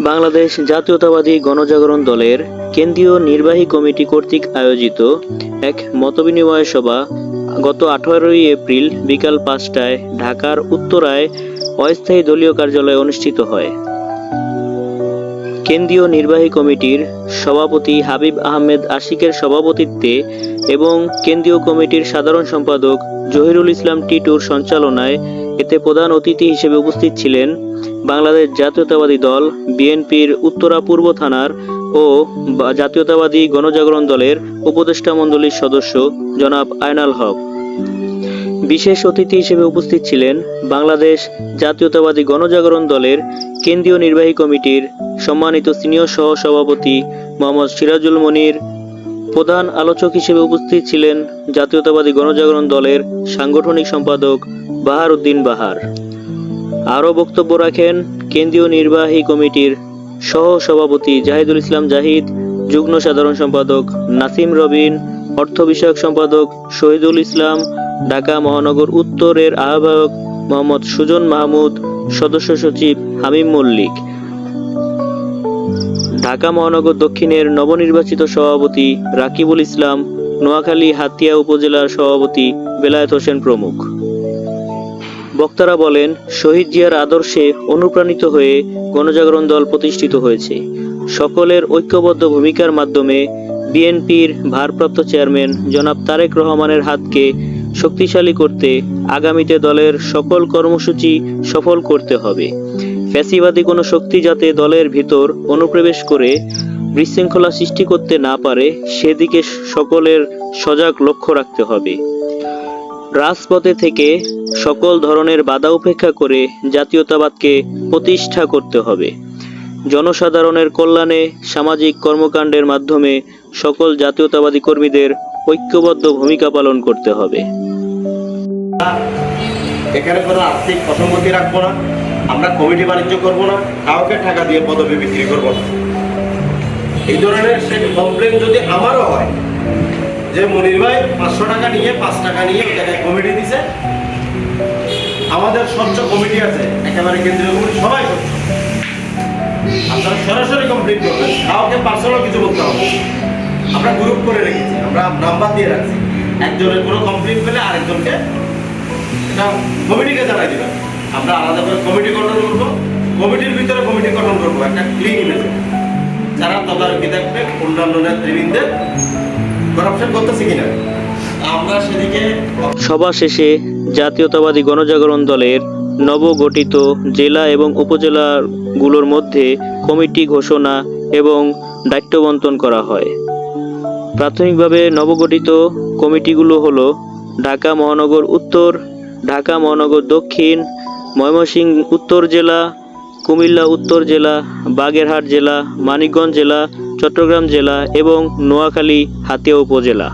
বাংলাদেশ জাতীয়তাবাদী গণজাগরণ দলের কেন্দ্রীয় নির্বাহী কমিটি কর্তৃক আয়োজিত এক মতবিনিময় সভা গত 18 এপ্রিল বিকাল 5টায় ঢাকার উত্তরায় অস্থায়ী দলীয় কার্যালয়ে অনুষ্ঠিত হয়। কেন্দ্রীয় নির্বাহী কমিটির সভাপতি হাবিব আহমেদ আশিকের সভাপতিত্বে এবং কেন্দ্রীয় কমিটির সাধারণ সম্পাদক জহিরুল ইসলাম টিটুর সঞ্চালনায় এতে প্রধান অতিথি হিসেবে উপস্থিত ছিলেন বাংলাদেশ জাতীয়তাবাদী দল বিএনপির উত্তরা পূর্ব থানার ও জাতীয়তাবাদী গণজাগরণ দলের উপদেষ্টা মণ্ডলীর সদস্য জনাব আয়নাল হক। বিশেষ অতিথি হিসেবে উপস্থিত ছিলেন বাংলাদেশ জাতীয়তাবাদী গণজাগরণ দলের কেন্দ্রীয় নির্বাহী কমিটির সম্মানিত সিনিয়র সহ-সভাপতি মোহাম্মদ সিরাজুল মনির। প্রধান আলোচক হিসেবে উপস্থিত ছিলেন জাতীয়তাবাদী গণজাগরণ দলের সাংগঠনিক সম্পাদক বাহার উদ্দিন বাহার। আরও বক্তব্য রাখেন কেন্দ্রীয় নির্বাহী কমিটির সহ-সভাপতি জাহিদুল ইসলাম জাহিদ, যুগ্ম সাধারণ সম্পাদক নাসিম রবিন, অর্থ বিষয়ক সম্পাদক শহীদুল ইসলাম, ঢাকা মহানগর উত্তরের আহ্বায়ক মোহাম্মদ সুজন মাহমুদ, সদস্য সচিব হামিম মল্লিক, ঢাকা মহানগর দক্ষিণের নবনির্বাচিত সভাপতি রাকিবুল ইসলাম, নোয়াখালী হাতিয়া উপজেলার সভাপতি বেলায়েত হোসেন প্রমুখ। বক্তারা বলেন, শহীদ জিয়ার আদর্শে অনুপ্রাণিত হয়ে গণজাগরণ দল প্রতিষ্ঠিত হয়েছে। সকলের ঐক্যবদ্ধ ভূমিকার মাধ্যমে বিএনপির ভারপ্রাপ্ত চেয়ারম্যান জনাব তারেক রহমানের হাতকে শক্তিশালী করতে আগামীতে দলের সকল কর্মসূচি সফল করতে হবে। ফ্যাসিবাদী কোনো শক্তি যাতে দলের ভিতর অনুপ্রবেশ করে বিশৃঙ্খলা সৃষ্টি করতে না পারে সেদিকে সকলের সজাগ লক্ষ্য রাখতে হবে। রাজপথে থেকে সকল ধরনের বাধা উপেক্ষা করে জাতীয়তাবাদকে প্রতিষ্ঠা করতে হবে। জনসাধারণের কল্যাণে সামাজিক কর্মকাণ্ডের মাধ্যমে সকল জাতীয়তাবাদী কর্মীদের ঐক্যবদ্ধ ভূমিকা পালন করতে হবে। এখানে কোনো আর্থিক অসঙ্গতি রাখবো না, আমরা কমিটি বাণিজ্য করবো না, কাউকে টাকা দিয়ে পদবি বিক্রি করবো না। এই ধরনের সে কমপ্লেন যদি আমারও হয় যে মনির ভাই 500 টাকা নিয়ে 5 টাকা নিয়ে ওই জায়গায় কমিটি দিছে, আমাদের স্বচ্ছ কমিটি আছে, একেবারে কেন্দ্রীয় কমিটি সবাই স্বচ্ছ, আপনারা সরাসরি কমপ্লেন করবেন, কাউকে পার্সোনাল কিছু বলতে হবে। আমরা গ্রুপ করে রেখেছি, আমরা নাম্বার দিয়ে রাখছি, একজনের কোনো কমপ্লেন পেলে আরেকজনকে এটা কমিটিকে জানাই দিবেন। আমরা আলাদা করে কমিটি গঠন করবো, কমিটির ভিতরে কমিটি গঠন করবো একটা ক্লিন ইমেজে, যারা তদারকি দেখবে অন্যান্য নেতৃবৃন্দের করাপশন করতেছে কিনা। আমরা সেদিকে। সভা শেষে জাতীয়তাবাদী গণজাগরণ দলের নবগঠিত জেলা এবং উপজেলাগুলোর মধ্যে কমিটি ঘোষণা এবং দায়িত্ব বন্টন করা হয়। প্রাথমিকভাবে নবগঠিত কমিটিগুলো হলো ঢাকা মহানগর উত্তর, ঢাকা মহানগর দক্ষিণ, ময়মনসিংহ উত্তর জেলা, কুমিল্লা উত্তর জেলা, বাগেরহাট জেলা, মানিকগঞ্জ জেলা, চট্টগ্রাম জেলা এবং নোয়াখালী হাতিয়া উপজেলা।